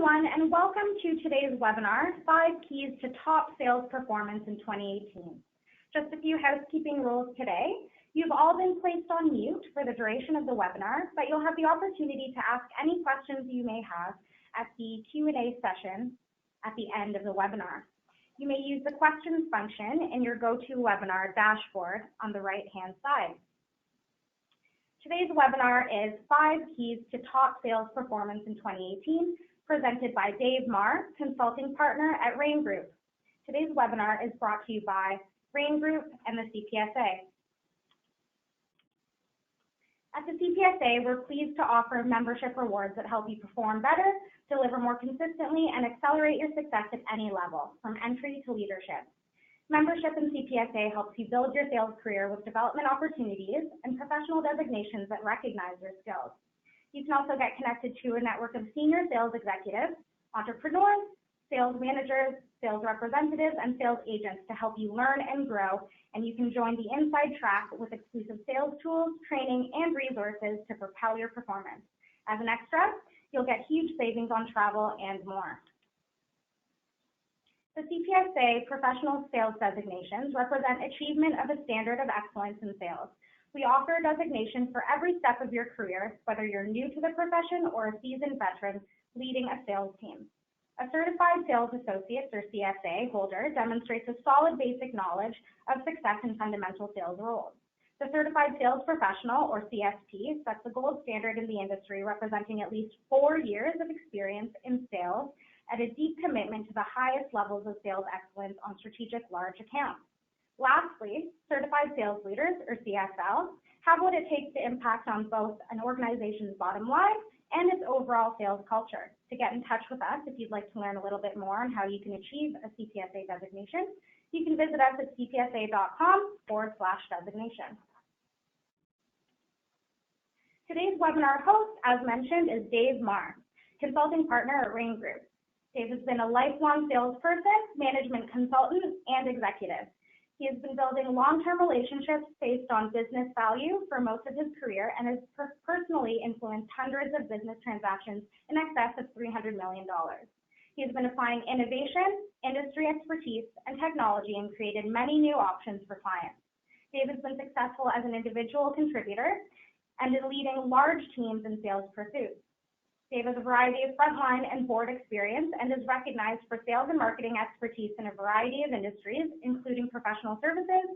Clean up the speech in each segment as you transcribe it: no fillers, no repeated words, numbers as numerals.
everyone, and welcome to today's webinar, 5 Keys to Top Sales Performance in 2018. Just a few housekeeping rules today. You've all been placed on mute for the duration of the webinar, but you'll have the opportunity to ask any questions you may have at the Q&A session at the end of the webinar. You may use the questions function in your GoToWebinar dashboard on the right-hand side. Today's webinar is 5 Keys to Top Sales Performance in 2018, presented by Dave Mahr, Consulting Partner at Rain Group. Today's webinar is brought to you by Rain Group and the CPSA. At the CPSA, we're pleased to offer membership rewards that help you perform better, deliver more consistently, and accelerate your success at any level, from entry to leadership. Membership in CPSA helps you build your sales career with development opportunities and professional designations that recognize your skills. You can also get connected to a network of senior sales executives, entrepreneurs, sales managers, sales representatives, and sales agents to help you learn and grow, and you can join the inside track with exclusive sales tools, training, and resources to propel your performance. As an extra, you'll get huge savings on travel and more. The CPSA professional sales designations represent achievement of a standard of excellence in sales. We offer a designation for every step of your career, whether you're new to the profession or a seasoned veteran leading a sales team. A Certified Sales Associate, or CSA, holder demonstrates a solid basic knowledge of success in fundamental sales roles. The Certified Sales Professional, or CSP, sets the gold standard in the industry, representing at least 4 years of experience in sales and a deep commitment to the highest levels of sales excellence on strategic large accounts. Lastly, Certified Sales Leaders, or CSL, have what it takes to impact on both an organization's bottom line and its overall sales culture. To get in touch with us, if you'd like to learn a little bit more on how you can achieve a CPSA designation, you can visit us at cpsa.com/designation. Today's webinar host, as mentioned, is Dave Mahr, Consulting Partner at Rain Group. Dave has been a lifelong salesperson, management consultant, and executive. He has been building long-term relationships based on business value for most of his career and has personally influenced hundreds of business transactions in excess of $300 million. He has been applying innovation, industry expertise, and technology and created many new options for clients. Dave has been successful as an individual contributor and in leading large teams in sales pursuits. Dave has a variety of frontline and board experience and is recognized for sales and marketing expertise in a variety of industries, including professional services,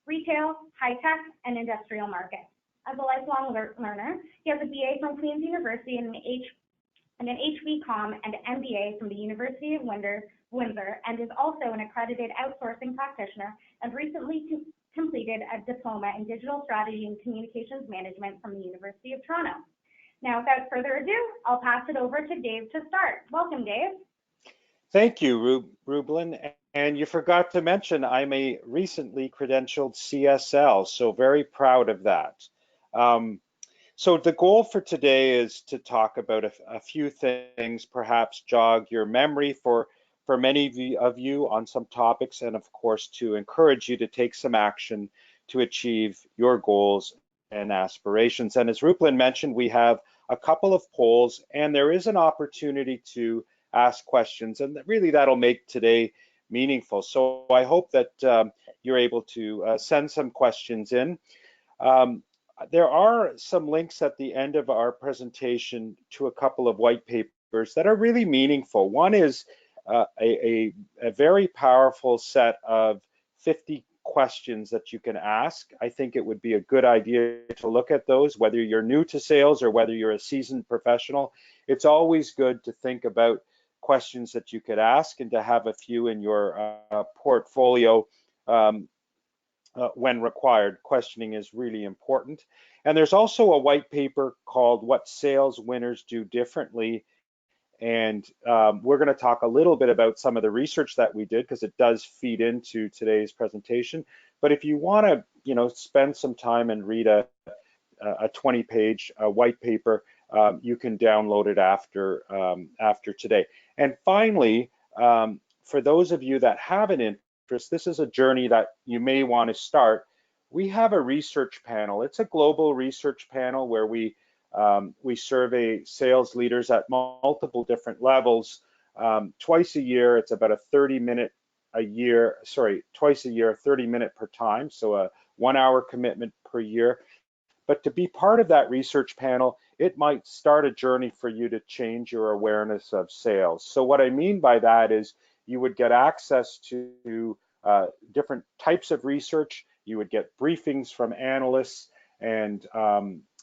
retail, high-tech, and industrial markets. As a lifelong learner, he has a BA from Queen's University and an HVCOM and an MBA from the University of Windsor, and is also an accredited outsourcing practitioner and recently completed a diploma in digital strategy and communications management from the University of Toronto. Now, without further ado, I'll pass it over to Dave to start. Welcome, Dave. Thank you, Rublin. And you forgot to mention I'm a recently credentialed CSL, so very proud of that. So the goal for today is to talk about a few things, perhaps jog your memory for many of you on some topics, and of course to encourage you to take some action to achieve your goals and aspirations. And as Rublin mentioned, we have a couple of polls, and there is an opportunity to ask questions, and really that'll make today meaningful. So I hope that you're able to send some questions in. There are some links at the end of our presentation to a couple of white papers that are really meaningful. One is a very powerful set of 50 questions that you can ask. I think it would be a good idea to look at those, whether you're new to sales or whether you're a seasoned professional. It's always good to think about questions that you could ask and to have a few in your portfolio when required. Questioning is really important. And there's also a white paper called What Sales Winners Do Differently. And we're going to talk a little bit about some of the research that we did because it does feed into today's presentation. But if you want to, spend some time and read a 20-page white paper, you can download it after today. And finally, for those of you that have an interest, this is a journey that you may want to start. We have a research panel. It's a global research panel where we We survey sales leaders at multiple different levels. Twice a year, it's about a 30-minute twice a year, 30-minute per time, so a 1-hour commitment per year. But to be part of that research panel, it might start a journey for you to change your awareness of sales. So what I mean by that is you would get access to different types of research. You would get briefings from analysts, and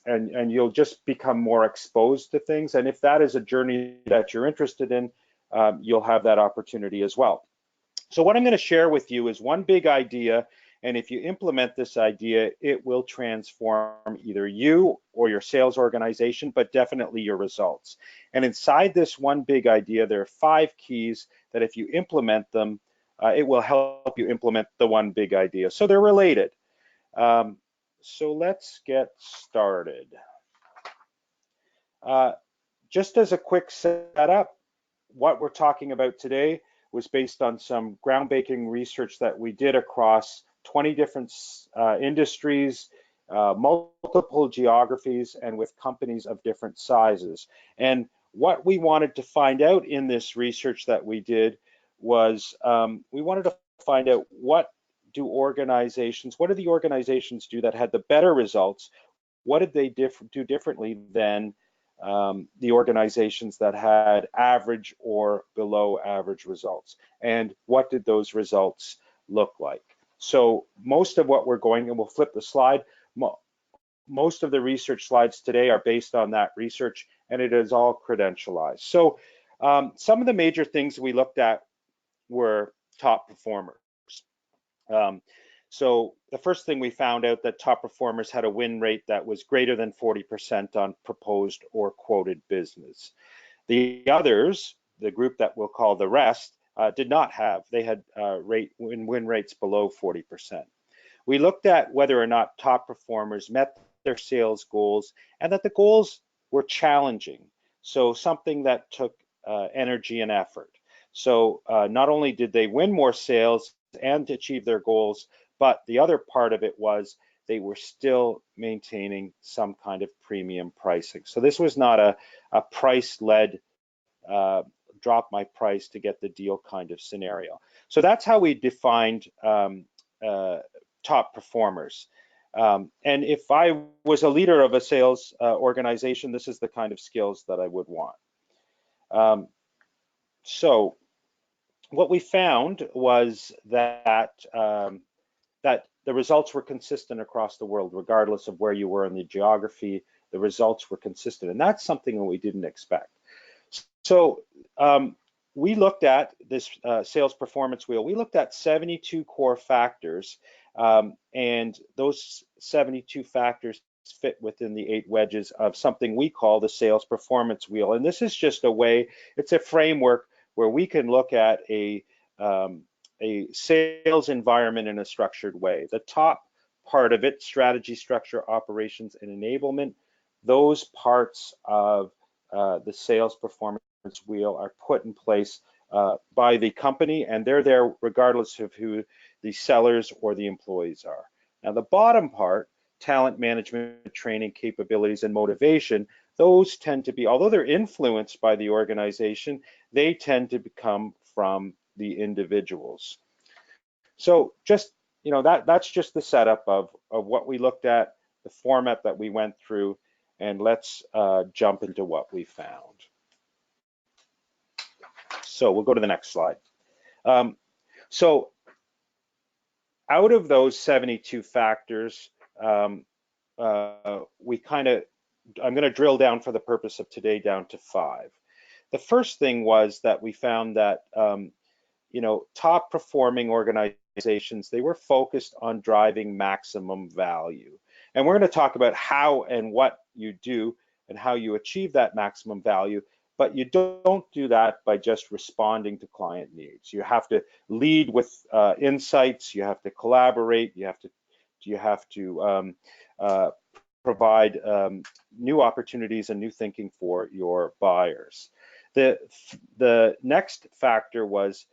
you'll just become more exposed to things. And if that is a journey that you're interested in, you'll have that opportunity as well. So what I'm going to share with you is one big idea, and if you implement this idea, it will transform either you or your sales organization, but definitely your results. And inside this one big idea, there are 5 keys that if you implement them, it will help you implement the one big idea. So they're related. So let's get started. Just as a quick setup, what we're talking about today was based on some groundbreaking research that we did across 20 different industries, multiple geographies, and with companies of different sizes. And what we wanted to find out in this research that we did was we wanted to find out what do the organizations do that had the better results? What did they do differently than the organizations that had average or below average results, and what did those results look like? So most of what we're going, and we'll flip the slide, most of the research slides today are based on that research, and it is all credentialized. So some of the major things we looked at were top performers. So the first thing we found out that top performers had a win rate that was greater than 40% on proposed or quoted business. The others, the group that we'll call the rest, did not have. They had win rates below 40%. We looked at whether or not top performers met their sales goals and that the goals were challenging. So something that took energy and effort. So not only did they win more sales and achieve their goals, but the other part of it was they were still maintaining some kind of premium pricing. So this was not a price-led drop my price to get the deal kind of scenario. So that's how we defined top performers. And if I was a leader of a sales organization, this is the kind of skills that I would want. So what we found was that that the results were consistent across the world, regardless of where you were in the geography. The results were consistent, and that's something that we didn't expect. So we looked at this sales performance wheel. We looked at 72 core factors, and those 72 factors fit within the 8 wedges of something we call the sales performance wheel. And this is just a way, it's a framework where we can look at a sales environment in a structured way. The top part of it, strategy, structure, operations, and enablement, those parts of the sales performance wheel are put in place by the company, and they're there regardless of who the sellers or the employees are. Now the bottom part, talent management, training, capabilities, and motivation, those tend to be, although they're influenced by the organization, they tend to come from the individuals. So just, you know, that's just the setup of what we looked at, the format that we went through, and let's jump into what we found. So we'll go to the next slide. So out of those 72 factors, we kind of, I'm going to drill down for the purpose of today down to 5. The first thing was that we found that you know, top performing organizations, they were focused on driving maximum value. And we're going to talk about how and what you do and how you achieve that maximum value, but you don't do that by just responding to client needs. You have to lead with insights, you have to collaborate, you have to provide new opportunities and new thinking for your buyers. The next factor was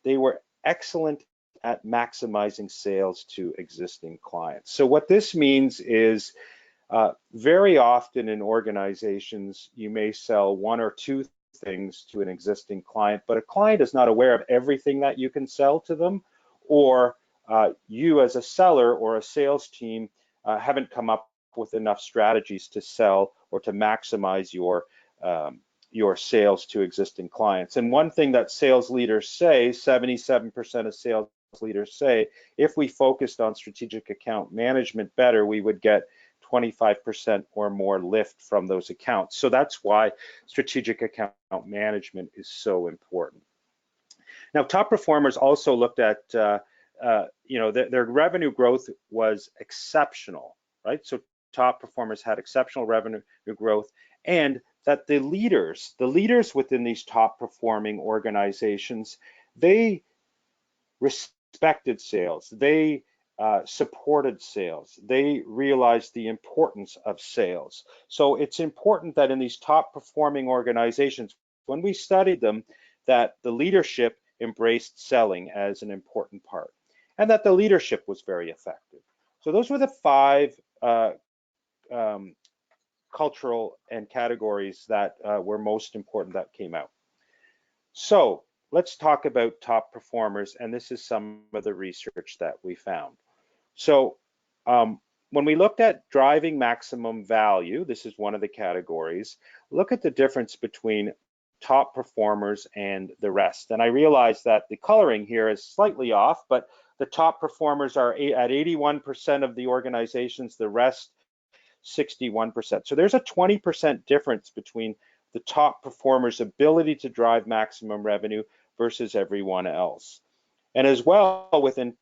they were excellent at maximizing sales to existing clients. So what this means is Very often in organizations, you may sell one or two things to an existing client, but a client is not aware of everything that you can sell to them, or you as a seller or a sales team haven't come up with enough strategies to sell or to maximize your sales to existing clients. And one thing that sales leaders say, 77% of sales leaders say, if we focused on strategic account management better, we would get 25% or more lift from those accounts. So that's why strategic account management is so important. Now, top performers also looked at, their revenue growth was exceptional, right? So top performers had exceptional revenue growth, and that the leaders within these top performing organizations, they respected sales. They supported sales. They realized the importance of sales. So it's important that in these top performing organizations, when we studied them, that the leadership embraced selling as an important part, and that the leadership was very effective. So those were the 5 cultural and categories that were most important that came out. So let's talk about top performers, and this is some of the research that we found. So when we looked at driving maximum value, this is one of the categories, look at the difference between top performers and the rest. And I realize that the coloring here is slightly off, but the top performers are at 81% of the organizations, the rest 61%. So there's a 20% difference between the top performers' ability to drive maximum revenue versus everyone else. And as well, within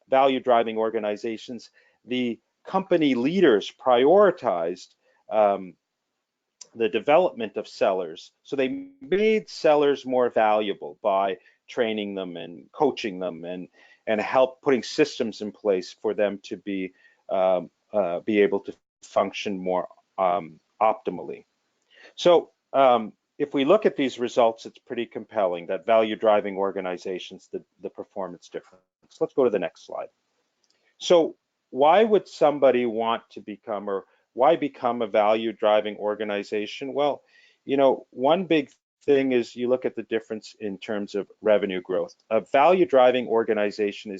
value driving organizations, the company leaders prioritized the development of sellers. So they made sellers more valuable by training them and coaching them and help putting systems in place for them to be able to function more optimally. So if we look at these results, it's pretty compelling that value driving organizations, the performance difference. Let's go to the next slide. So why would somebody want to become, or why become a value driving organization? Well, one big thing is you look at the difference in terms of revenue growth. A value driving organization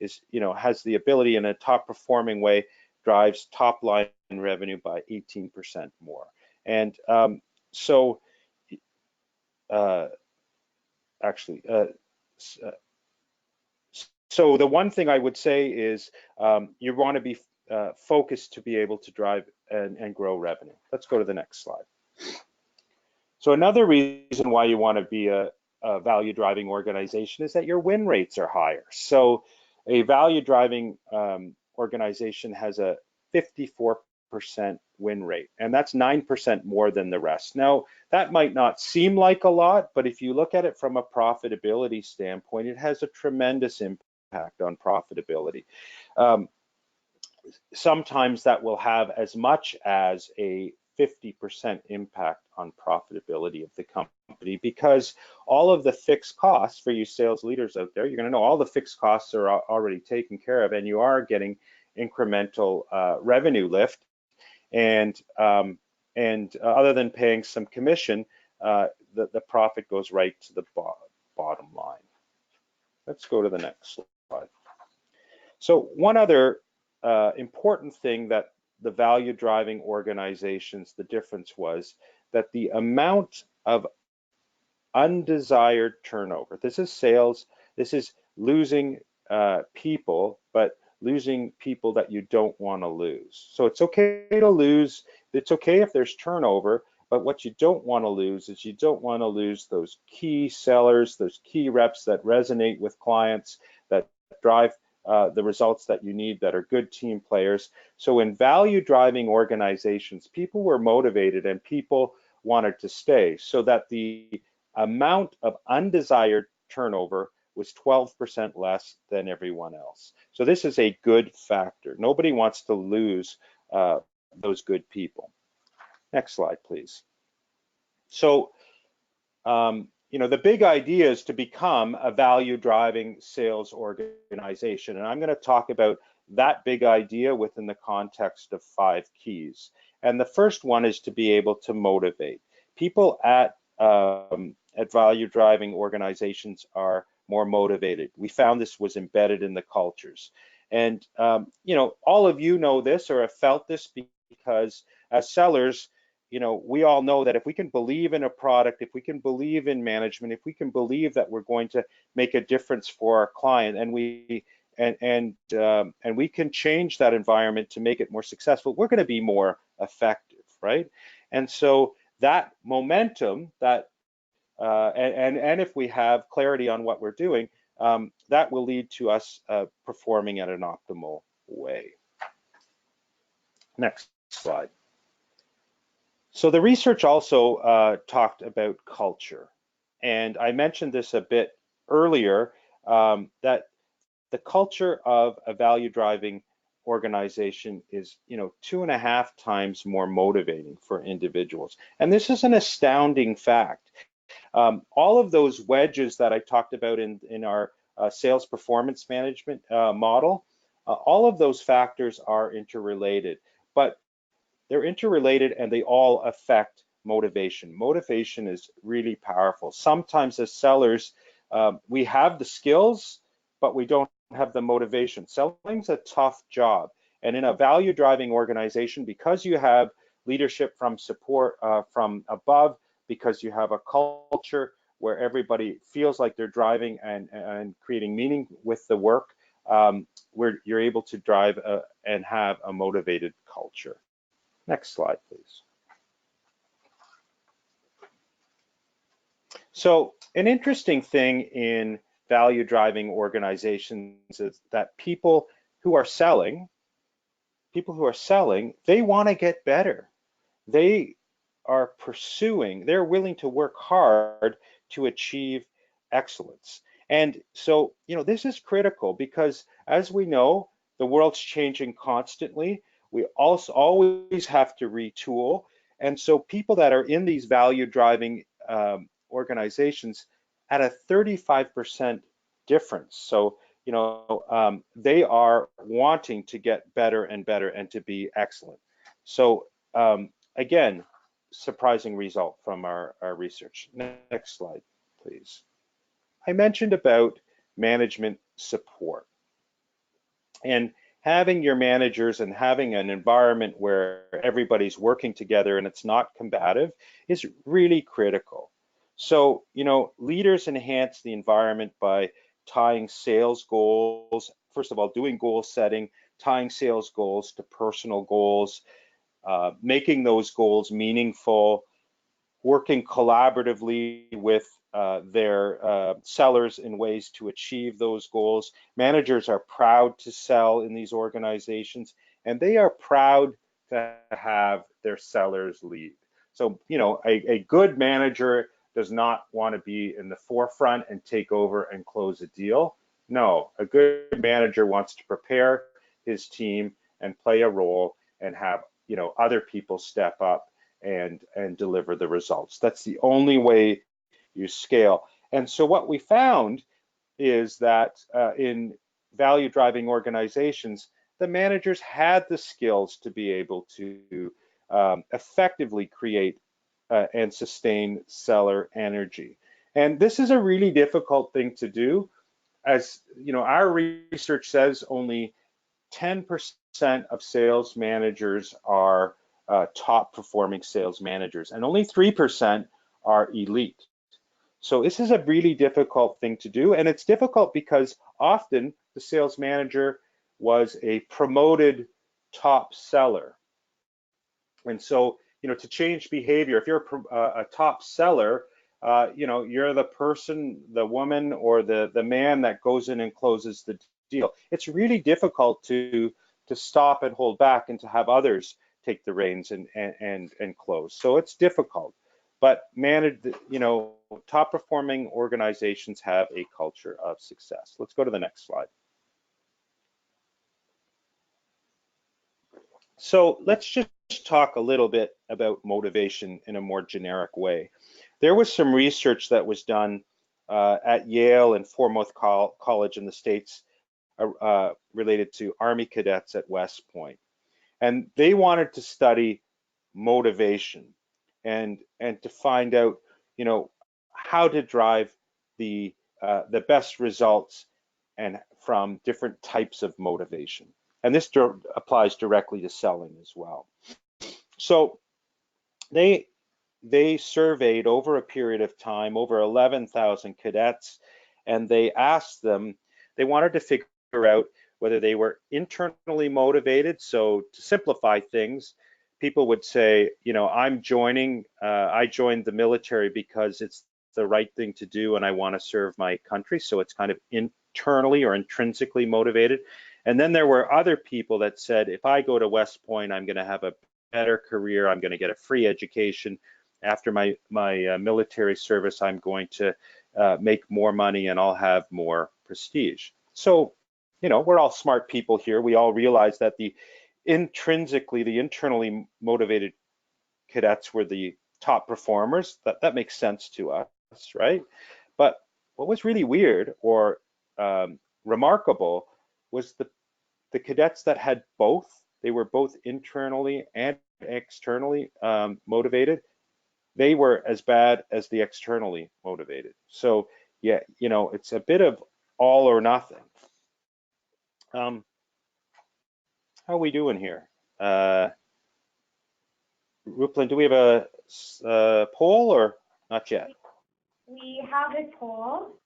has the ability in a top performing way, drives top line revenue by 18% more. And so the one thing I would say is you want to be focused to be able to drive and grow revenue. Let's go to the next slide. So another reason why you want to be a value driving organization is that your win rates are higher. So a value driving organization has a 54% win rate, and that's 9% more than the rest. Now, that might not seem like a lot, but if you look at it from a profitability standpoint, it has a tremendous impact on profitability. Sometimes that will have as much as a 50% impact on profitability of the company, because all of the fixed costs for you sales leaders out there, you're going to know all the fixed costs are already taken care of, and you are getting incremental revenue lift, and other than paying some commission, the profit goes right to the bottom line. Let's go to the next slide. So one other important thing that the value driving organizations, the difference was that the amount of undesired turnover, this is sales, this is losing people, but losing people that you don't want to lose. So it's okay to lose, it's okay if there's turnover, but what you don't want to lose is you don't want to lose those key sellers, those key reps that resonate with clients, that drive the results that you need, that are good team players. So in value driving organizations, people were motivated and people wanted to stay, so that the amount of undesired turnover was 12% less than everyone else. So this is a good factor. Nobody wants to lose those good people. Next slide, please. So, the big idea is to become a value driving sales organization. And I'm going to talk about that big idea within the context of 5 keys. And the first one is to be able to motivate. People at value driving organizations are more motivated. We found this was embedded in the cultures. And you know, all of you know this or have felt this because as sellers, you know, we all know that if we can believe in a product, if we can believe in management, if we can believe that we're going to make a difference for our client, and we can change that environment to make it more successful, we're going to be more effective, right? And so that momentum, that and if we have clarity on what we're doing, that will lead to us performing at an optimal way. Next slide. So the research also talked about culture, and I mentioned this a bit earlier, that the culture of a value-driving organization is, you know, 2.5 times more motivating for individuals. And this is an astounding fact. All of those wedges that I talked about in our sales performance management model, all of those factors are interrelated, but they're interrelated and they all affect motivation. Motivation is really powerful. Sometimes as sellers, we have the skills, but we don't have the motivation. Selling's a tough job. And in a value-driving organization, because you have leadership from support from above, because you have a culture where everybody feels like they're driving and creating meaning with the work, where you're able to drive and have a motivated culture. Next slide, please. So an interesting thing in value-driving organizations is that people who are selling, they want to get better. They are pursuing, they're willing to work hard to achieve excellence. And so, you know, this is critical because as we know, the world's changing constantly. We also always have to retool. And so people that are in these value driving organizations at a 35% difference. So, you know, they are wanting to get better and better and to be excellent. So again, surprising result from our research. Next slide, please. I mentioned about management support. And having your managers and having an environment where everybody's working together and it's not combative is really critical. So, you know, leaders enhance the environment by tying sales goals, first of all, doing goal setting, tying sales goals to personal goals, making those goals meaningful, working collaboratively with their sellers in ways to achieve those goals. Managers are proud to sell in these organizations, and they are proud to have their sellers lead. So, you know, a good manager does not want to be in the forefront and take over and close a deal. No, a good manager wants to prepare his team and play a role and have, you know, other people step up and deliver the results. That's the only way you scale. And so what we found is that in value driving organizations, the managers had the skills to be able to effectively create and sustain seller energy. And this is a really difficult thing to do. As you know, our research says only 10% of sales managers are top performing sales managers, and only 3% are elite. So this is a really difficult thing to do, and it's difficult because often the sales manager was a promoted top seller. And so, you know, to change behavior, if you're a top seller, you know, you're the person, the woman, or the man that goes in and closes the deal. It's really difficult to stop and hold back and to have others take the reins and close. So it's difficult, but you know, top performing organizations have a culture of success. Let's go to the next slide. So let's just talk a little bit about motivation in a more generic way. There was some research that was done at Yale and Forsyth College in the States related to Army cadets at West Point. And they wanted to study motivation and to find out, you know, how to drive the best results and from different types of motivation. And this applies directly to selling as well. So they surveyed over a period of time over 11,000 cadets, and they asked them, they wanted to figure out whether they were internally motivated. So to simplify things, people would say, you know, I joined the military because it's the right thing to do and I want to serve my country. So it's kind of internally or intrinsically motivated. And then there were other people that said, if I go to West Point, I'm going to have a better career. I'm going to get a free education. After my military service, I'm going to make more money and I'll have more prestige. So, you know, we're all smart people here. We all realize that the internally motivated cadets were the top performers. That makes sense to us, right? But what was really weird or remarkable was the cadets that had both. They were both internally and externally motivated. They were as bad as the externally motivated. So yeah, you know, it's a bit of all or nothing. How are we doing here? Ruplan, do we have a poll or not yet? We have a poll.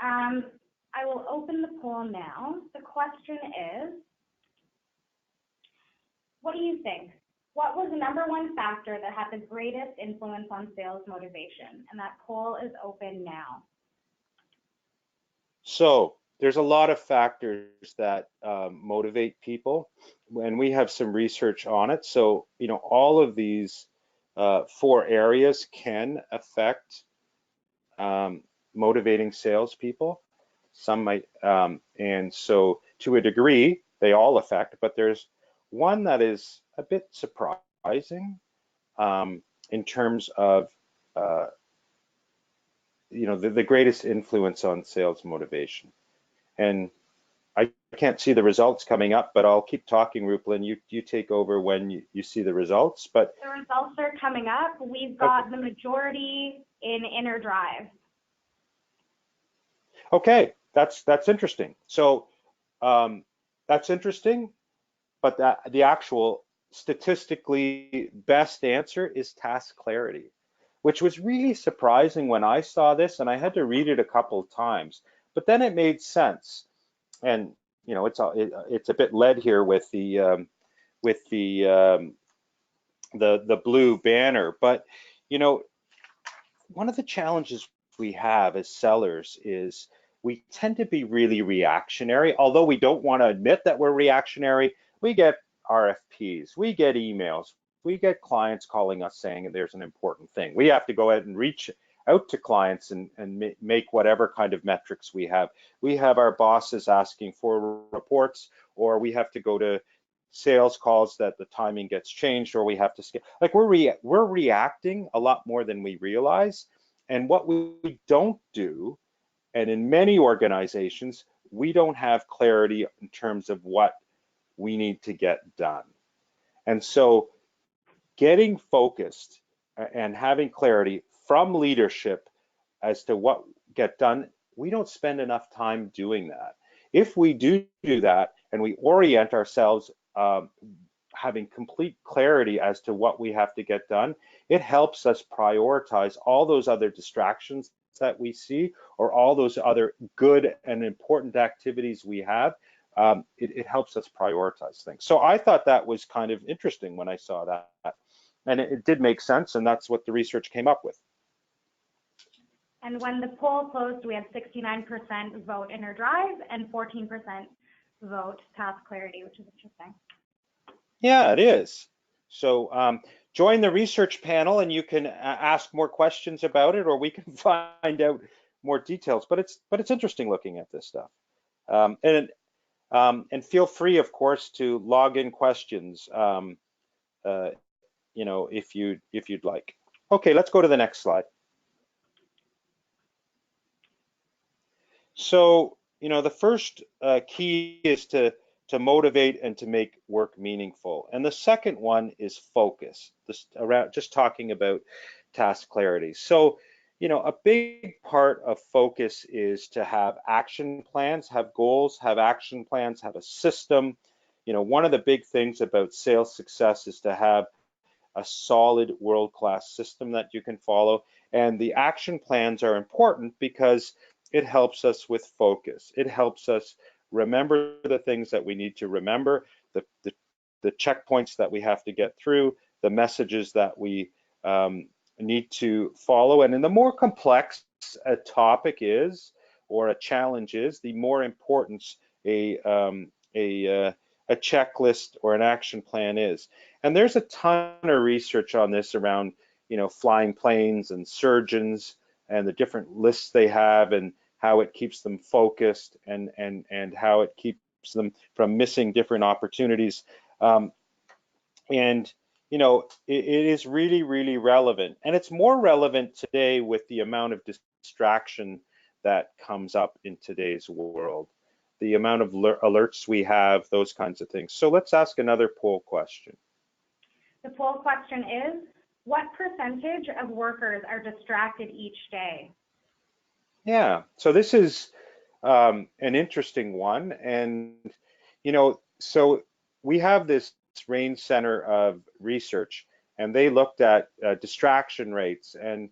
I will open the poll now. The question is, what do you think? What was the #1 factor that had the greatest influence on sales motivation? And that poll is open now. So there's a lot of factors that motivate people, and we have some research on it. So, you know, all of these 4 areas can affect motivating salespeople. Some might, and so to a degree, they all affect, but there's one that is a bit surprising in terms of, you know, the greatest influence on sales motivation. And I can't see the results coming up, but I'll keep talking, Ruplan. You take over when you see the results. But the results are coming up. We've got the majority in inner drive. Okay, that's interesting. So that's interesting, but the actual statistically best answer is task clarity, which was really surprising when I saw this, and I had to read it a couple of times. But then it made sense, and you know, it's a bit led here with the blue banner. But you know, one of the challenges we have as sellers is we tend to be really reactionary. Although we don't want to admit that we're reactionary, we get RFPs, we get emails, we get clients calling us saying there's an important thing. We have to go ahead and reach out to clients and make whatever kind of metrics we have. We have our bosses asking for reports, or we have to go to sales calls that the timing gets changed, or we have to skip. Like we're reacting a lot more than we realize. And what we don't do, and in many organizations, we don't have clarity in terms of what we need to get done. And so getting focused and having clarity from leadership as to what get done, we don't spend enough time doing that. If we do that and we orient ourselves having complete clarity as to what we have to get done, it helps us prioritize all those other distractions that we see or all those other good and important activities we have. It helps us prioritize things. So I thought that was kind of interesting when I saw that. And it did make sense, and that's what the research came up with. And when the poll closed, we had 69% vote inner drive and 14% vote task clarity, which is interesting. Yeah, it is. So join the research panel and you can ask more questions about it, or we can find out more details. But it's interesting looking at this stuff. And feel free, of course, to log in questions, you know, if you'd like. Okay, let's go to the next slide. So the first key is to motivate and to make work meaningful. And the second one is focus, just talking about task clarity. So, a big part of focus is to have action plans, have goals, have action plans, have a system. One of the big things about sales success is to have a solid world-class system that you can follow. And the action plans are important because it helps us with focus. It helps us remember the things that we need to remember, the checkpoints that we have to get through, the messages that we need to follow. And the more complex a topic is or a challenge is, the more importance a checklist or an action plan is. And there's a ton of research on this around, flying planes and surgeons and the different lists they have and how it keeps them focused and how it keeps them from missing different opportunities. And it is really, really relevant. And it's more relevant today with the amount of distraction that comes up in today's world, the amount of alerts we have, those kinds of things. So let's ask another poll question. The poll question is, what percentage of workers are distracted each day? Yeah, so this is an interesting one. And, so we have this Range Center of Research, and they looked at distraction rates. And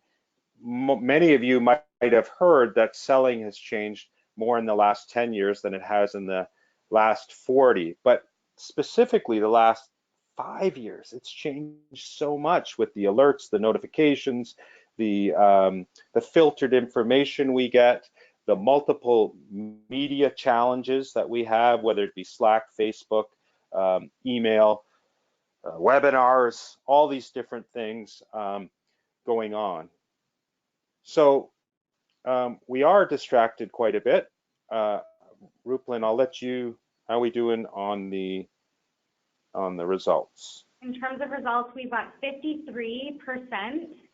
many of you might have heard that selling has changed more in the last 10 years than it has in the last 40. But specifically the last 5 years, it's changed so much with the alerts, the notifications, the filtered information we get, the multiple media challenges that we have, whether it be Slack, Facebook, email, webinars, all these different things going on. So we are distracted quite a bit. Rupalin, I'll let you, how are we doing on the results? In terms of results, we've got 53%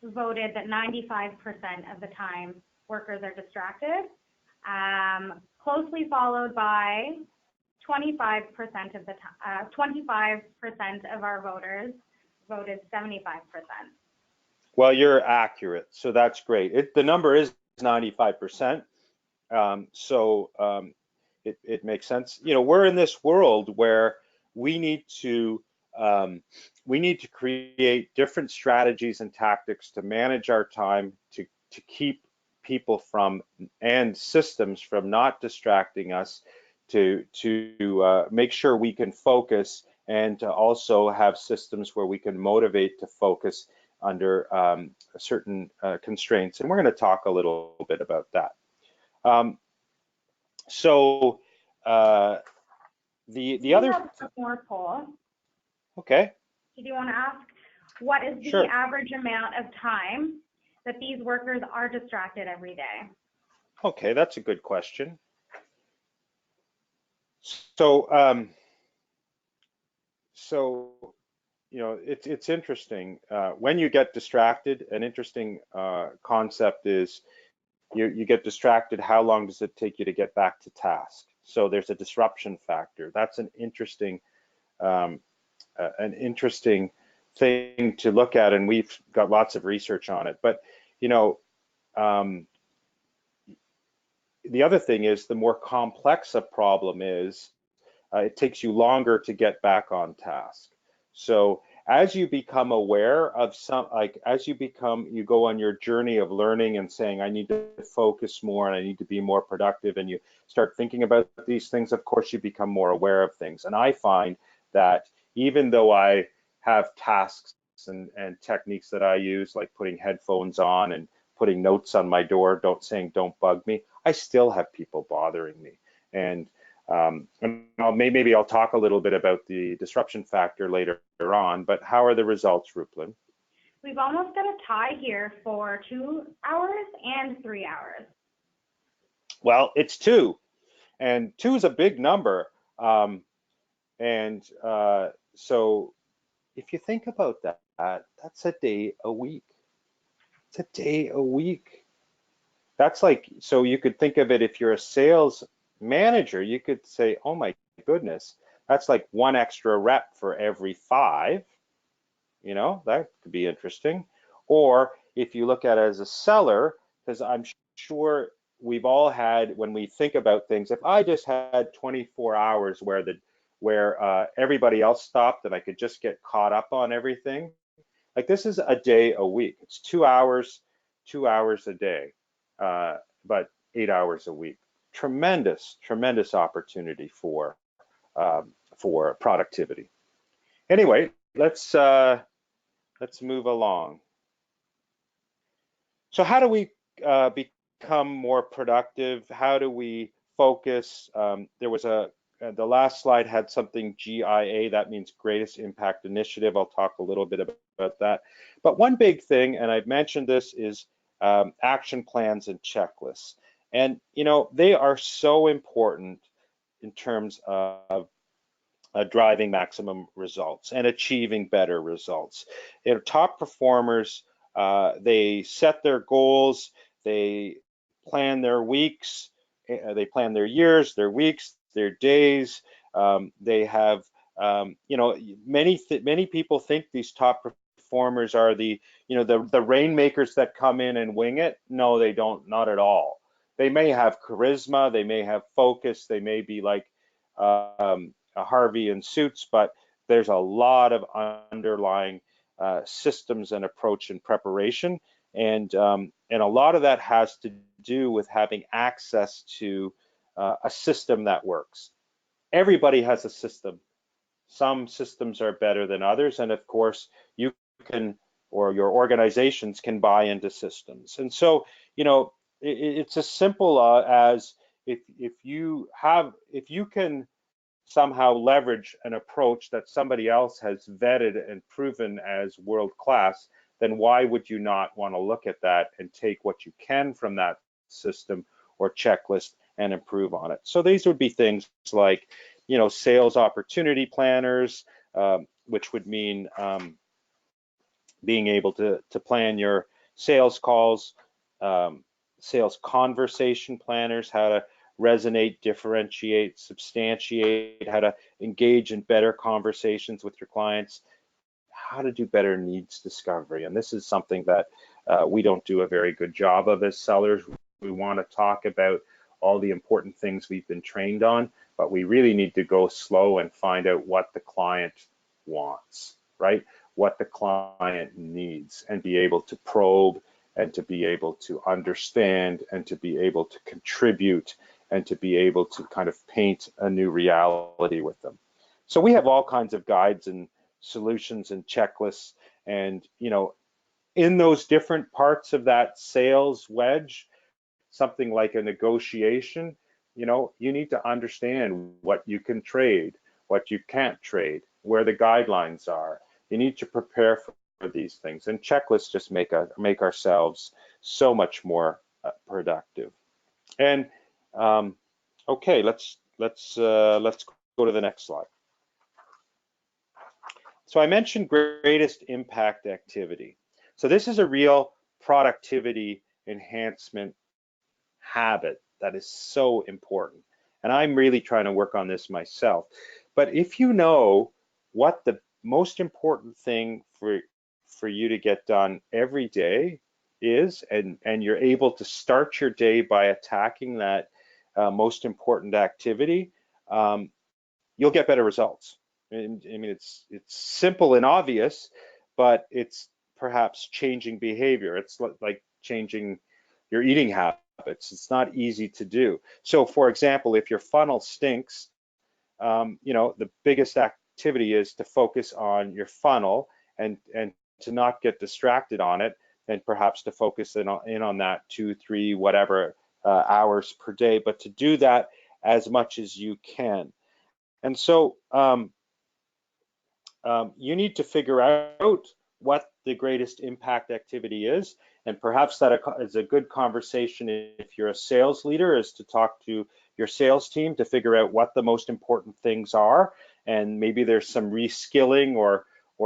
voted that 95% of the time workers are distracted, closely followed by 25% of the 25% of our voters voted 75%. Well, you're accurate, so that's great. The number is 95%, it makes sense. We're in this world where we need to create different strategies and tactics to manage our time, to keep people from and systems from not distracting us, to make sure we can focus, and to also have systems where we can motivate to focus under certain constraints. And we're going to talk a little bit about that. The other more poll. Okay. Did you want to ask what is the average amount of time that these workers are distracted every day? Okay, that's a good question. So it's interesting. When you get distracted, an interesting concept is you get distracted, how long does it take you to get back to task? So there's a disruption factor. That's an interesting thing to look at, and we've got lots of research on it. But the other thing is, the more complex a problem is, it takes you longer to get back on task. So as you become aware of you go on your journey of learning and saying, I need to focus more and I need to be more productive, and you start thinking about these things, of course, you become more aware of things. And I find that even though I have tasks and techniques that I use, like putting headphones on and putting notes on my door, saying don't bug me, I still have people bothering me. And maybe I'll talk a little bit about the disruption factor later on, but how are the results, Rupalin? We've almost got a tie here for 2 hours and 3 hours. Well, it's 2, and 2 is a big number. So if you think about that, that's a day a week. It's a day a week. That's like, so you could think of it, if you're a sales manager, you could say, oh my goodness, that's like 1 extra rep for every 5. That could be interesting. Or if you look at it as a seller, because I'm sure we've all had, when we think about things, if I just had 24 hours where everybody else stopped and I could just get caught up on everything, like this is a day a week. It's 2 hours a day, but 8 hours a week. Tremendous opportunity for productivity. Anyway, let's move along. So how do we become more productive? How do we focus? There was the last slide had something GIA, that means greatest impact initiative. I'll talk a little bit about that. But one big thing, and I've mentioned this, is action plans and checklists. And they are so important in terms of driving maximum results and achieving better results. Top performers, they set their goals, they plan their weeks, they plan their years, their weeks, their days. They have, many people think these top performers are the rainmakers that come in and wing it. No, they don't, not at all. They may have charisma, they may have focus, they may be like a Harvey in Suits, but there's a lot of underlying systems and approach and preparation, and a lot of that has to do with having access to a system that works. Everybody has a system. Some systems are better than others, and of course you can, or your organizations can buy into systems. And so it's as simple as if you can somehow leverage an approach that somebody else has vetted and proven as world-class, then why would you not want to look at that and take what you can from that system or checklist and improve on it? So these would be things like, sales opportunity planners, which would mean being able to plan your sales calls, sales conversation planners, how to resonate, differentiate, substantiate, how to engage in better conversations with your clients, how to do better needs discovery. And this is something that we don't do a very good job of as sellers. We want to talk about all the important things we've been trained on, but we really need to go slow and find out what the client wants, right? What the client needs, and be able to probe and to be able to understand and to be able to contribute and to be able to kind of paint a new reality with them. So we have all kinds of guides and solutions and checklists, and in those different parts of that sales wedge, something like a negotiation, you need to understand what you can trade, what you can't trade, where the guidelines are. You need to prepare for these things, and checklists just make ourselves so much more productive. And okay, let's go to the next slide. So I mentioned greatest impact activity. So this is a real productivity enhancement habit that is so important, and I'm really trying to work on this myself. But if you know what the most important thing for you to get done every day is, and you're able to start your day by attacking that most important activity, you'll get better results. And, I mean, it's simple and obvious, but it's perhaps changing behavior. It's like changing your eating habits. It's not easy to do. So, for example, if your funnel stinks, the biggest activity is to focus on your funnel and to not get distracted on it, and perhaps to focus in on that 2, 3, whatever hours per day, but to do that as much as you can. And so you need to figure out what the greatest impact activity is, and perhaps that is a good conversation if you're a sales leader, is to talk to your sales team to figure out what the most important things are, and maybe there's some reskilling or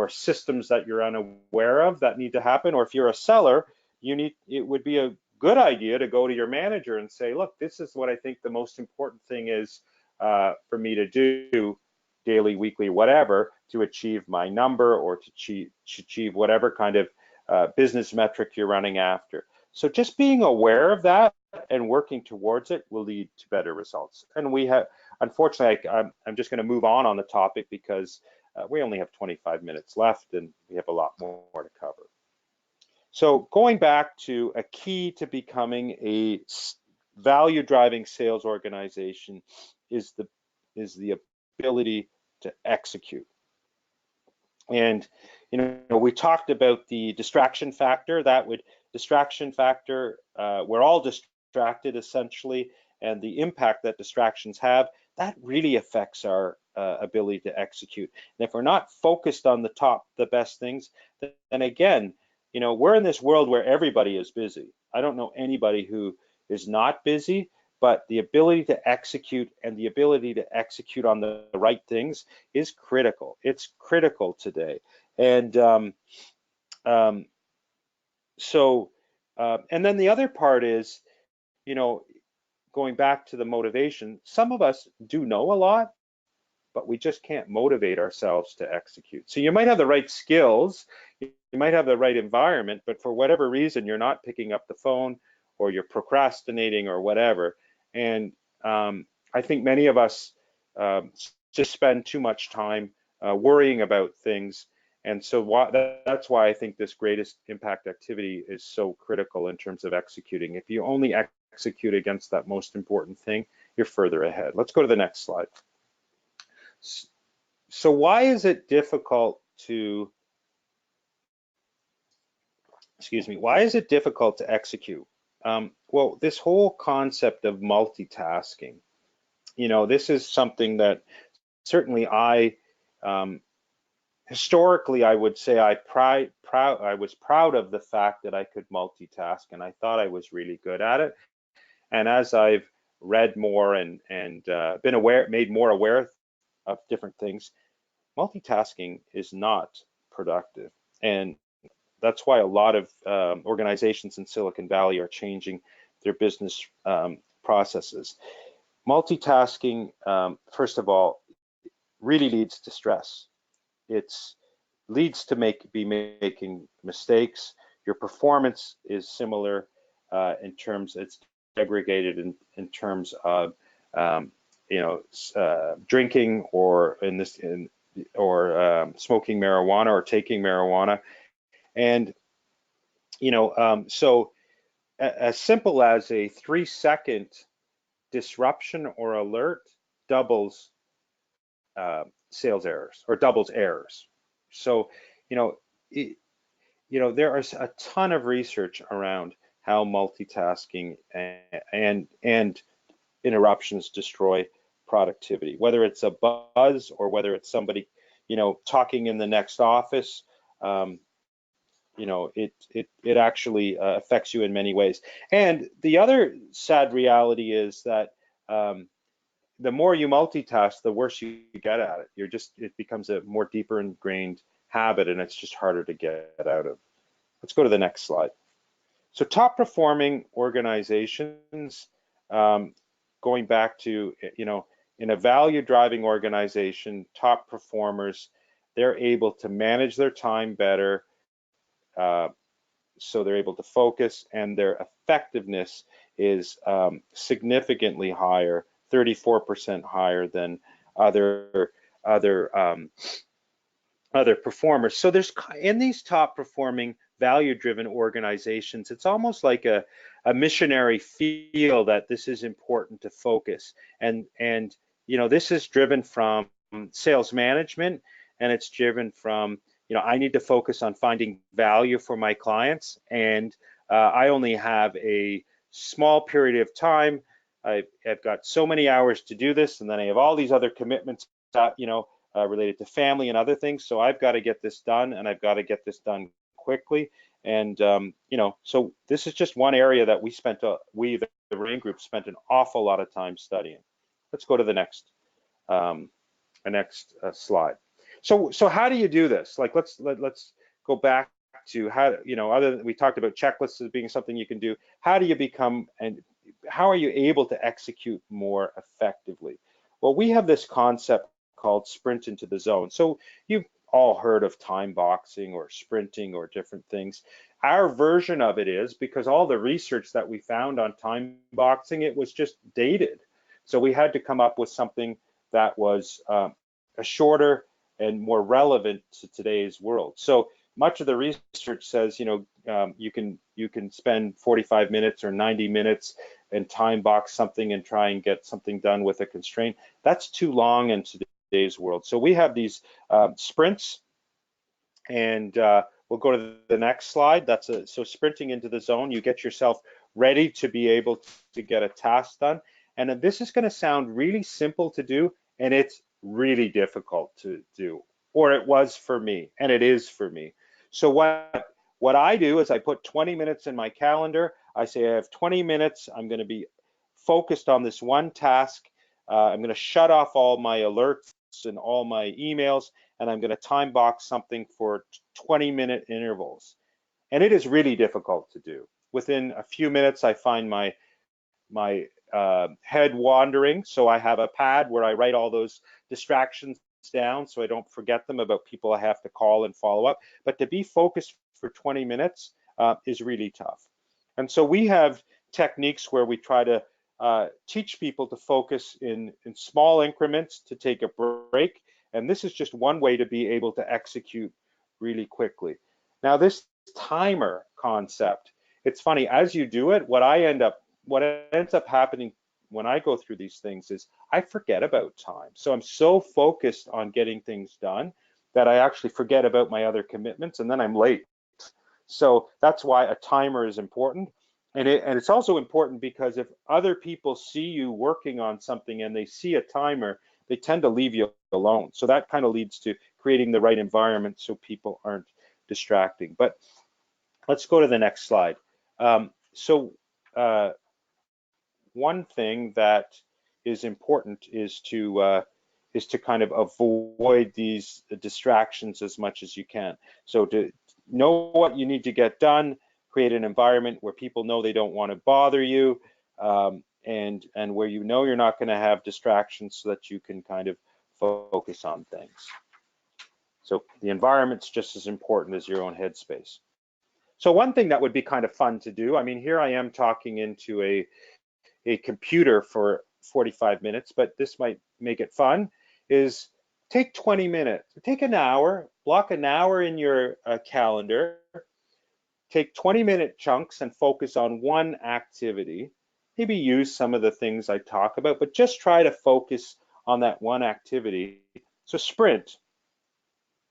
systems that you're unaware of that need to happen. Or if you're a seller, it would be a good idea to go to your manager and say, look, this is what I think the most important thing is for me to do daily, weekly, whatever, to achieve my number or to achieve whatever kind of business metric you're running after. So just being aware of that and working towards it will lead to better results. And we have, unfortunately, I'm just going to move on the topic because we only have 25 minutes left and we have a lot more to cover. So going back to a key to becoming a value-driving sales organization is the ability to execute. And we talked about the distraction factor. We're all distracted essentially, and the impact that distractions have, that really affects our ability to execute. And if we're not focused on the best things, then again, we're in this world where everybody is busy. I don't know anybody who is not busy, but the ability to execute and the ability to execute on the right things is critical. It's critical today. And and then the other part is, going back to the motivation, some of us do know a lot, but we just can't motivate ourselves to execute. So you might have the right skills, you might have the right environment, but for whatever reason, you're not picking up the phone or you're procrastinating or whatever. And I think many of us just spend too much time worrying about things. And so that's why I think this greatest impact activity is so critical in terms of executing. If you only execute against that most important thing, you're further ahead. Let's go to the next slide. So why is it difficult to, why is it difficult to execute? Well, this whole concept of multitasking, this is something that certainly historically, I would say I was proud of the fact that I could multitask, and I thought I was really good at it. And as I've read more and been made more aware of different things, multitasking is not productive. And that's why a lot of organizations in Silicon Valley are changing their business processes. Multitasking, first of all, really leads to stress. It leads to making mistakes. Your performance is similar in terms, it's segregated in terms of drinking or smoking marijuana or taking marijuana. And so as simple as a 3-second disruption or alert doubles sales errors or doubles errors. So there is a ton of research around how multitasking and interruptions destroy productivity, whether it's a buzz or whether it's somebody talking in the next office. It actually affects you in many ways. And the other sad reality is that the more you multitask, the worse you get at it. It becomes a more deeper ingrained habit, and it's just harder to get out of. Let's go to the next slide. So top performing organizations, going back to, in a value driving organization, top performers, they're able to manage their time better. So they're able to focus, and their effectiveness is significantly higher, 34% higher than other performers. So there's, in these top performing value-driven organizations, it's almost like a missionary feel that this is important to focus. And this is driven from sales management, and it's driven from, I need to focus on finding value for my clients, and I only have a small period of time. I've got so many hours to do this, and then I have all these other commitments, related to family and other things. So I've got to get this done, and I've got to get this done quickly. And so this is just one area that the Rain Group spent an awful lot of time studying. Let's go to the next slide. So how do you do this? Like let's go back back to how, other than we talked about checklists as being something you can do, how do you become and how are you able to execute more effectively? Well, we have this concept called sprint into the zone. So you've all heard of time boxing or sprinting or different things. Our version of it is, because all the research that we found on time boxing, it was just dated. So we had to come up with something that was a shorter and more relevant to today's world. So much of the research says, you can spend 45 minutes or 90 minutes and time box something and try and get something done with a constraint. That's too long in today's world. So we have these sprints, and we'll go to the next slide. So sprinting into the zone, you get yourself ready to be able to get a task done. And this is going to sound really simple to do, and it's really difficult to do, or it was for me, and it is for me. So what I do is I put 20 minutes in my calendar. I say I have 20 minutes. I'm going to be focused on this one task. I'm going to shut off all my alerts and all my emails, and I'm going to time box something for 20-minute intervals. And it is really difficult to do. Within a few minutes, I find my head wandering. So I have a pad where I write all those distractions down so I don't forget them about people I have to call and follow up. But to be focused for 20 minutes is really tough. And so we have techniques where we try to teach people to focus in small increments, to take a break. And this is just one way to be able to execute really quickly. Now, this timer concept, it's funny, as you do it, what ends up happening when I go through these things is I forget about time. So I'm so focused on getting things done that I actually forget about my other commitments, and then I'm late. So that's why a timer is important. And it's also important because if other people see you working on something and they see a timer, they tend to leave you alone. So that kind of leads to creating the right environment so people aren't distracting. But let's go to the next slide. One thing that is important is to kind of avoid these distractions as much as you can. So to know what you need to get done, create an environment where people know they don't want to bother you, and where you know you're not going to have distractions, so that you can kind of focus on things. So the environment's just as important as your own headspace. So one thing that would be kind of fun to do, I mean, here I am talking into a computer for 45 minutes, but this might make it fun, is take 20 minutes, take an hour, block an hour in your calendar, take 20-minute chunks and focus on one activity. Maybe use some of the things I talk about, but just try to focus on that one activity. So sprint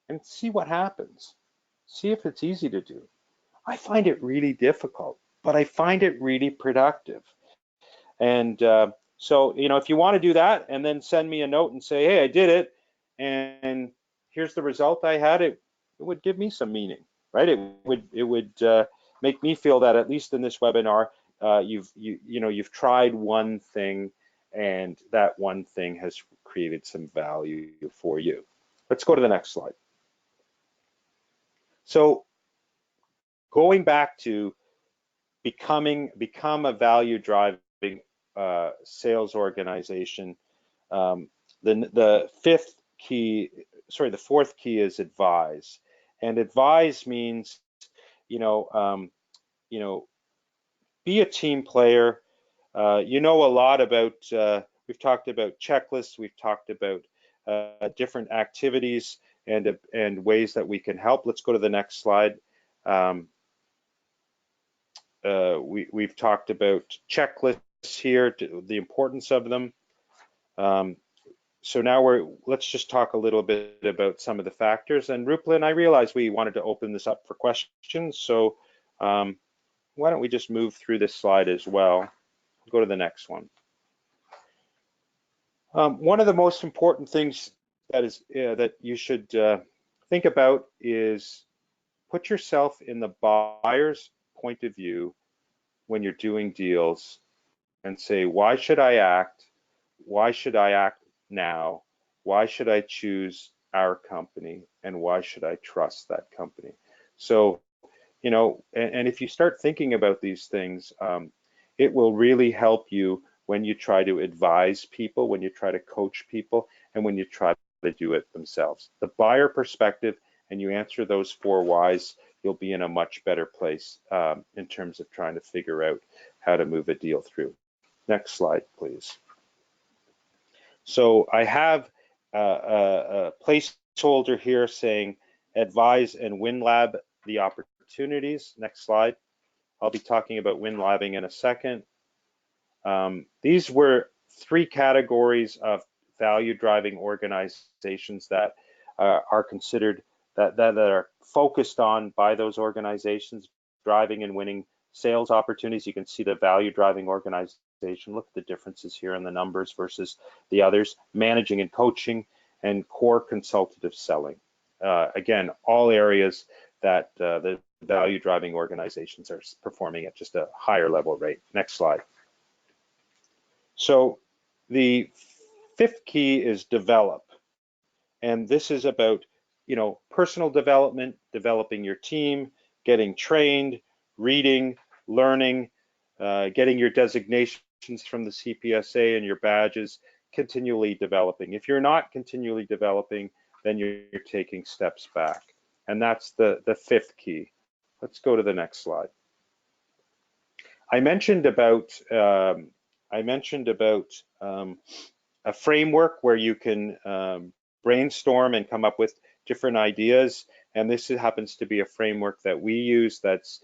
and see what happens. See if it's easy to do. I find it really difficult, but I find it really productive. And so, if you want to do that and then send me a note and say, hey, I did it, and here's the result I had, it would give me some meaning, right? It would make me feel that at least in this webinar, you've tried one thing, and that one thing has created some value for you. Let's go to the next slide. So going back to become a value driving sales organization. The fourth key is advise, and advise means, be a team player. You know a lot about. We've talked about checklists. We've talked about different activities and ways that we can help. Let's go to the next slide. We've talked about checklists here, the importance of them. So now let's just talk a little bit about some of the factors. And Rupalin, I realized we wanted to open this up for questions. So why don't we just move through this slide as well? Go to the next one. One of the most important things that you should think about is put yourself in the buyer's point of view when you're doing deals, and say, why should I act? Why should I act now? Why should I choose our company? And why should I trust that company? So you know, and if you start thinking about these things, it will really help you when you try to advise people, when you try to coach people, and when you try to do it themselves. The buyer perspective, and you answer those 4 whys, you'll be in a much better place in terms of trying to figure out how to move a deal through. Next slide, please. So I have a placeholder here saying advise and WinLab the opportunities. Next slide. I'll be talking about WinLabbing in a second. These were 3 categories of value driving organizations that are considered that are focused on by those organizations, driving and winning sales opportunities. You can see the value driving organization. Look at the differences here in the numbers versus the others. Managing and coaching, and core consultative selling. Again, all areas that the value driving organizations are performing at just a higher level rate. Next slide. So the 5th key is develop. And this is about, you know, personal development, developing your team, getting trained, reading, learning, getting your designations from the CPSA and your badges, continually developing. If you're not continually developing, then you're taking steps back. And that's the 5th key. Let's go to the next slide. I mentioned about a framework where you can brainstorm and come up with different ideas. And this happens to be a framework that we use that's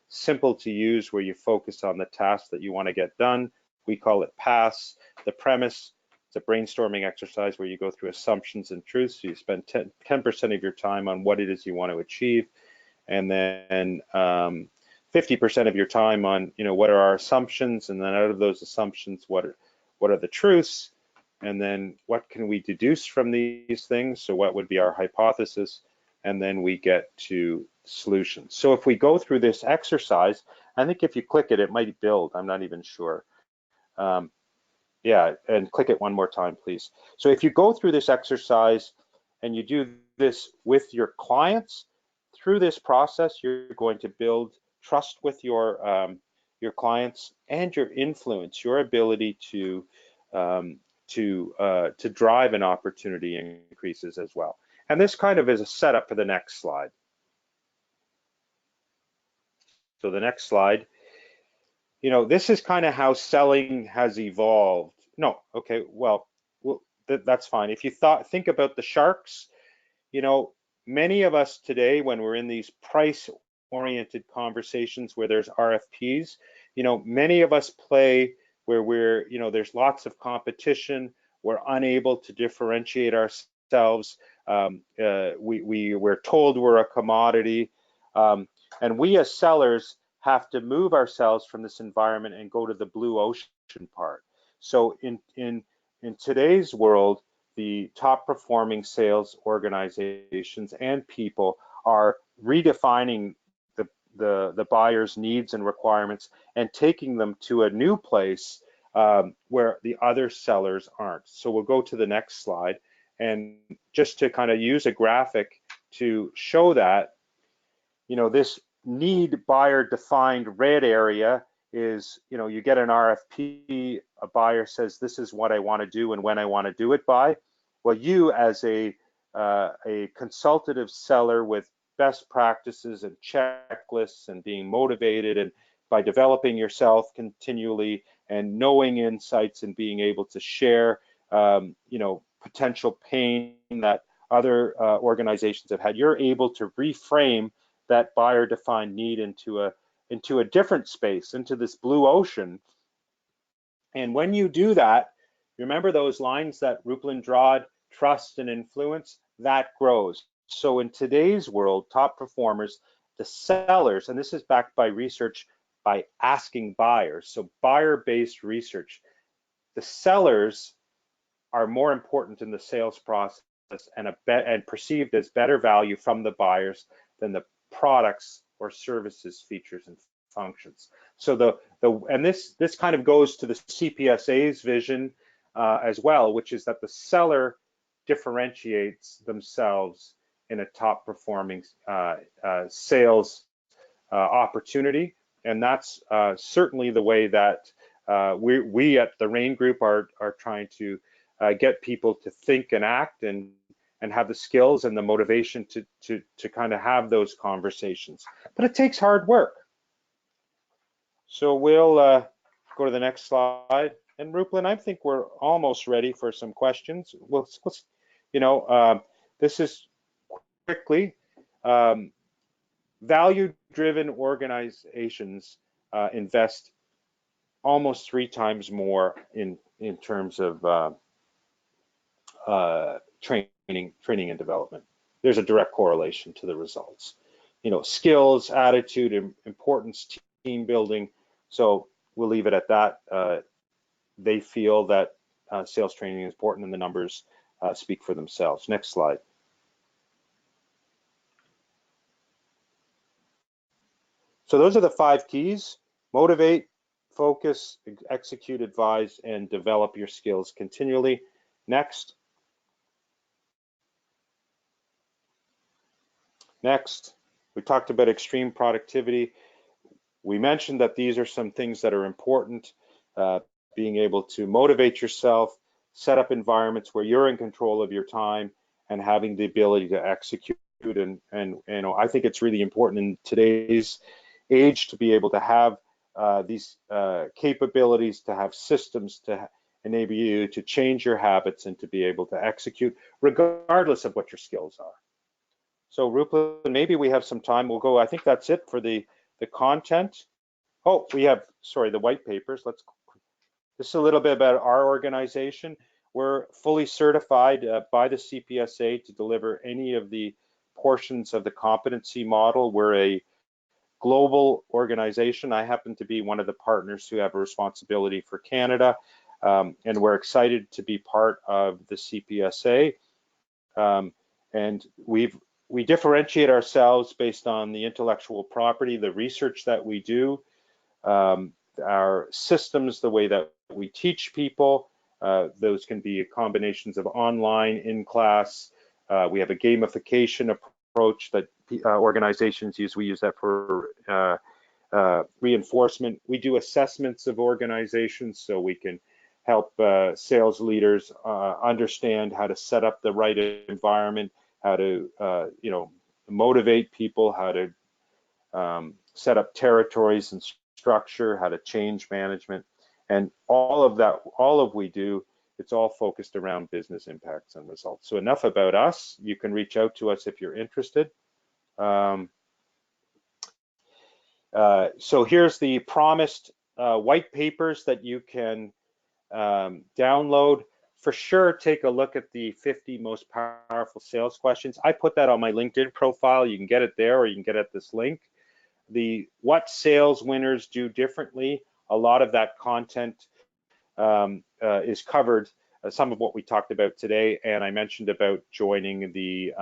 simple to use, where you focus on the task that you want to get done. We call it PASS. The premise, it's a brainstorming exercise where you go through assumptions and truths. So you spend 10% of your time on what it is you want to achieve, and then 50% of your time on, you know, what are our assumptions, and then out of those assumptions, what are the truths, and then what can we deduce from these things? So what would be our hypothesis? And then we get to solutions. So if we go through this exercise, I think if you click it, it might build. I'm not even sure. Yeah, and click it one more time, please. So if you go through this exercise and you do this with your clients, through this process, you're going to build trust with your clients, and your influence, your ability to drive an opportunity increases as well. And this kind of is a setup for the next slide. So the next slide, you know, this is kind of how selling has evolved. No, okay, well that's fine. If you think about the sharks, you know, many of us today, when we're in these price-oriented conversations where there's RFPs, you know, many of us play where we're, you know, there's lots of competition. We're unable to differentiate ourselves. We're told we're a commodity, and we as sellers have to move ourselves from this environment and go to the blue ocean part. So in today's world, the top performing sales organizations and people are redefining the buyer's needs and requirements and taking them to a new place where the other sellers aren't. So we'll go to the next slide, and just to kind of use a graphic to show that, you know, this need buyer defined red area is, you know, you get an RFP, a buyer says, this is what I want to do and when I want to do it by. Well, you as a consultative seller with best practices and checklists and being motivated, and by developing yourself continually and knowing insights and being able to share, you know, potential pain that other organizations have had, you're able to reframe that buyer defined need into a different space, into this blue ocean. And when you do that, remember those lines that Ruplan drawed, trust and influence, that grows. So in today's world, top performers, the sellers, and this is backed by research by asking buyers, so buyer-based research, the sellers are more important in the sales process and perceived as better value from the buyers than the products or services, features, and functions. So and this kind of goes to the CPSA's vision as well, which is that the seller differentiates themselves in a top performing sales opportunity, and that's certainly the way that we at the Rain Group are trying to get people to think and act and have the skills and the motivation to kind of have those conversations. But it takes hard work. So we'll go to the next slide. And Rupalin, I think we're almost ready for some questions. This is quickly. Value-driven organizations invest almost 3 times more in terms of training and development. There's a direct correlation to the results. Skills, attitude, importance, team building. So we'll leave it at that. They feel that sales training is important, and the numbers speak for themselves. Next slide. So those are the 5 keys: motivate, focus, execute, advise, and develop your skills continually. Next. Next, we talked about extreme productivity. We mentioned that these are some things that are important. Being able to motivate yourself, set up environments where you're in control of your time, and having the ability to execute. And I think it's really important in today's age to be able to have these capabilities, to have systems to enable you to change your habits and to be able to execute regardless of what your skills are. So Rupalin, maybe we have some time. We'll go. I think that's it for the content. Oh, we have, sorry, the white papers. This is a little bit about our organization. We're fully certified by the CPSA to deliver any of the portions of the competency model. We're a global organization. I happen to be one of the partners who have a responsibility for Canada, and we're excited to be part of the CPSA. And we differentiate ourselves based on the intellectual property, the research that we do, our systems, the way that we teach people. Those can be combinations of online, in-class. We have a gamification approach that organizations use. We use that for reinforcement. We do assessments of organizations so we can help sales leaders understand how to set up the right environment, how to motivate people, how to set up territories and structure, how to change management, and all of we do, it's all focused around business impacts and results. So enough about us. You can reach out to us if you're interested. So here's the promised white papers that you can download. For sure, take a look at the 50 most powerful sales questions. I put that on my LinkedIn profile. You can get it there, or you can get it at this link. The what sales winners do differently, a lot of that content is covered, some of what we talked about today, and I mentioned about joining the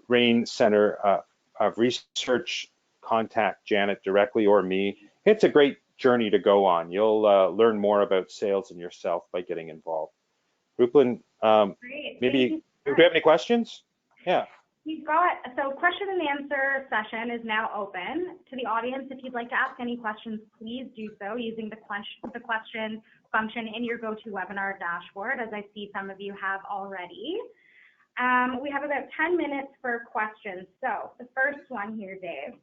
Rain Center of Research. Contact Janet directly or me. It's a great journey to go on. You'll learn more about sales and yourself by getting involved. Rupalin, maybe, do we have any questions? Yeah. We've got, so question and answer session is now open. To the audience, if you'd like to ask any questions, please do so using the question function in your GoToWebinar dashboard, as I see some of you have already. We have about 10 minutes for questions. So the first one here, Dave,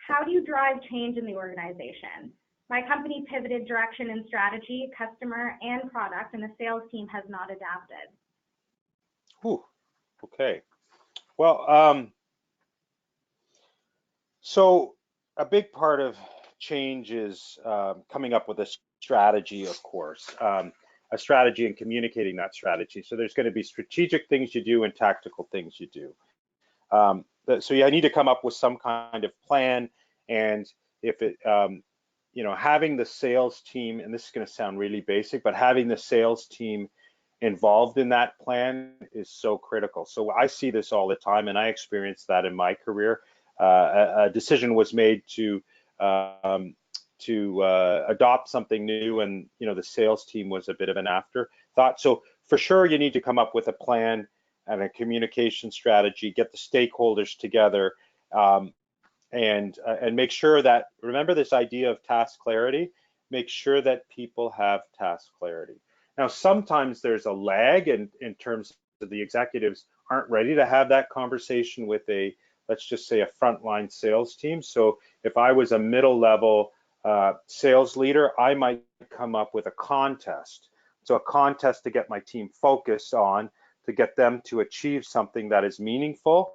how do you drive change in the organization? My company pivoted direction and strategy, customer and product, and the sales team has not adapted. Ooh, okay. Well, so a big part of change is coming up with a strategy, of course, a strategy and communicating that strategy. So there's going to be strategic things you do and tactical things you do. So I need to come up with some kind of plan, and if it, having the sales team, and this is going to sound really basic, but having the sales team involved in that plan is so critical. So I see this all the time, and I experienced that in my career. A decision was made to adopt something new, and the sales team was a bit of an afterthought. So for sure, you need to come up with a plan and a communication strategy, get the stakeholders together, and make sure that, remember this idea of task clarity, make sure that people have task clarity. Now, sometimes there's a lag in terms of the executives aren't ready to have that conversation with a, let's just say, a frontline sales team. So if I was a middle level sales leader, I might come up with a contest. So a contest to get my team focused on, to get them to achieve something that is meaningful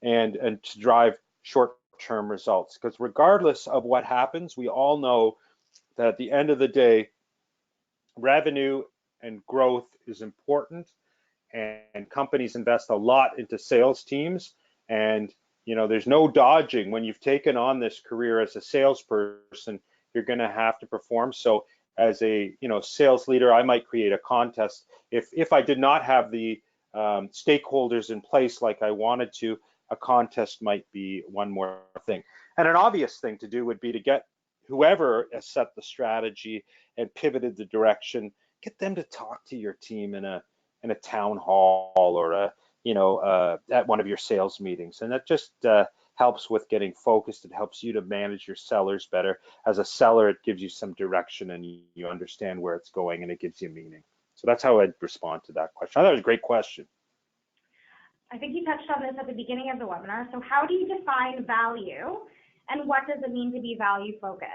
and to drive short-term results. Because regardless of what happens, we all know that at the end of the day, revenue and growth is important, and companies invest a lot into sales teams. And there's no dodging. When you've taken on this career as a salesperson, you're going to have to perform. So as a sales leader, I might create a contest. If I did not have the stakeholders in place like I wanted to, a contest might be one more thing. And an obvious thing to do would be to get whoever has set the strategy and pivoted the direction, get them to talk to your team in a town hall or at one of your sales meetings. And that just helps with getting focused. It helps you to manage your sellers better. As a seller, it gives you some direction and you understand where it's going, and it gives you meaning. So that's how I'd respond to that question. I thought it was a great question. I think you touched on this at the beginning of the webinar. So how do you define value, and what does it mean to be value focused?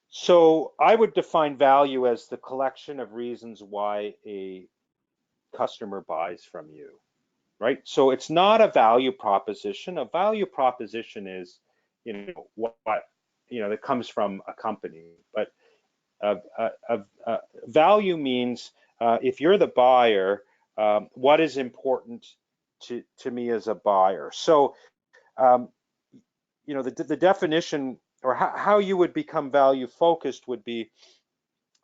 So I would define value as the collection of reasons why a customer buys from you, right? So it's not a value proposition. A value proposition is, what that comes from a company. But value means if you're the buyer, what is important to me as a buyer. So the definition, or how you would become value focused, would be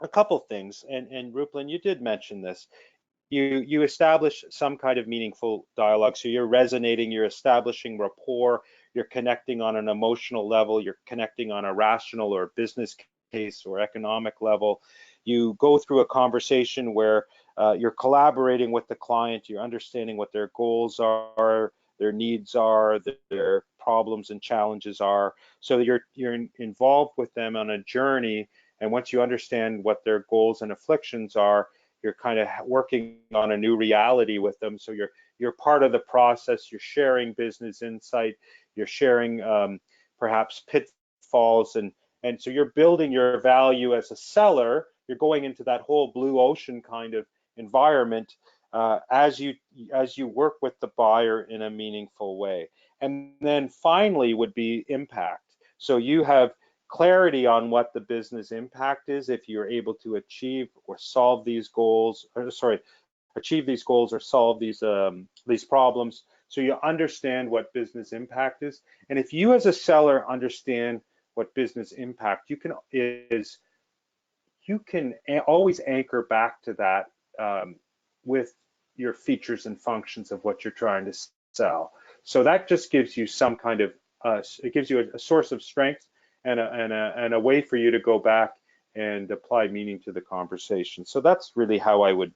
a couple things. And Ruplan, you did mention this. You establish some kind of meaningful dialogue. So you're resonating, you're establishing rapport, you're connecting on an emotional level, you're connecting on a rational or business case or economic level. You go through a conversation where you're collaborating with the client, you're understanding what their goals are, their needs are, their problems and challenges are. So you're involved with them on a journey, and once you understand what their goals and afflictions are, you're kind of working on a new reality with them. So you're part of the process. You're sharing business insight. You're sharing perhaps pitfalls, and so you're building your value as a seller. You're going into that whole blue ocean kind of environment as you work with the buyer in a meaningful way. And then finally would be impact. So you have clarity on what the business impact is if you're able to achieve or solve these goals, achieve these goals or solve these problems. So you understand what business impact is. And if you as a seller understand what business impact you can always anchor back to that with your features and functions of what you're trying to sell. So that just gives you some kind of it gives you a source of strength and a way for you to go back and apply meaning to the conversation. So that's really how I would,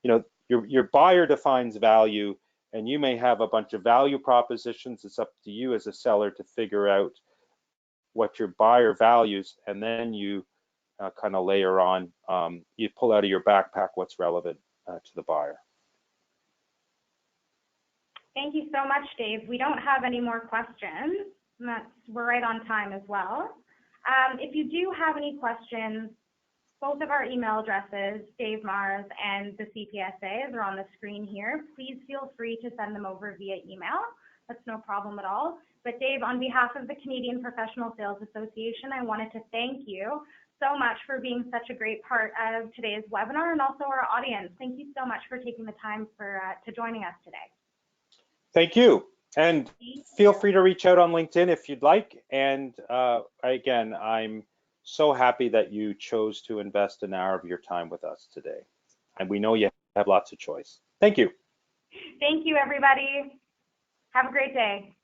your buyer defines value, and you may have a bunch of value propositions. It's up to you as a seller to figure out what your buyer values, and then you kind of layer on, you pull out of your backpack what's relevant to the buyer. Thank you so much, Dave. We don't have any more questions. We're right on time as well. If you do have any questions, both of our email addresses, Dave Mahr's and the CPSA's, are on the screen here. Please feel free to send them over via email. That's no problem at all. But Dave, on behalf of the Canadian Professional Sales Association, I wanted to thank you so much for being such a great part of today's webinar, and also our audience. Thank you so much for taking the time to joining us today. Thank you. And feel free to reach out on LinkedIn if you'd like. And again, I'm so happy that you chose to invest an hour of your time with us today. And we know you have lots of choice. Thank you. Thank you, everybody. Have a great day.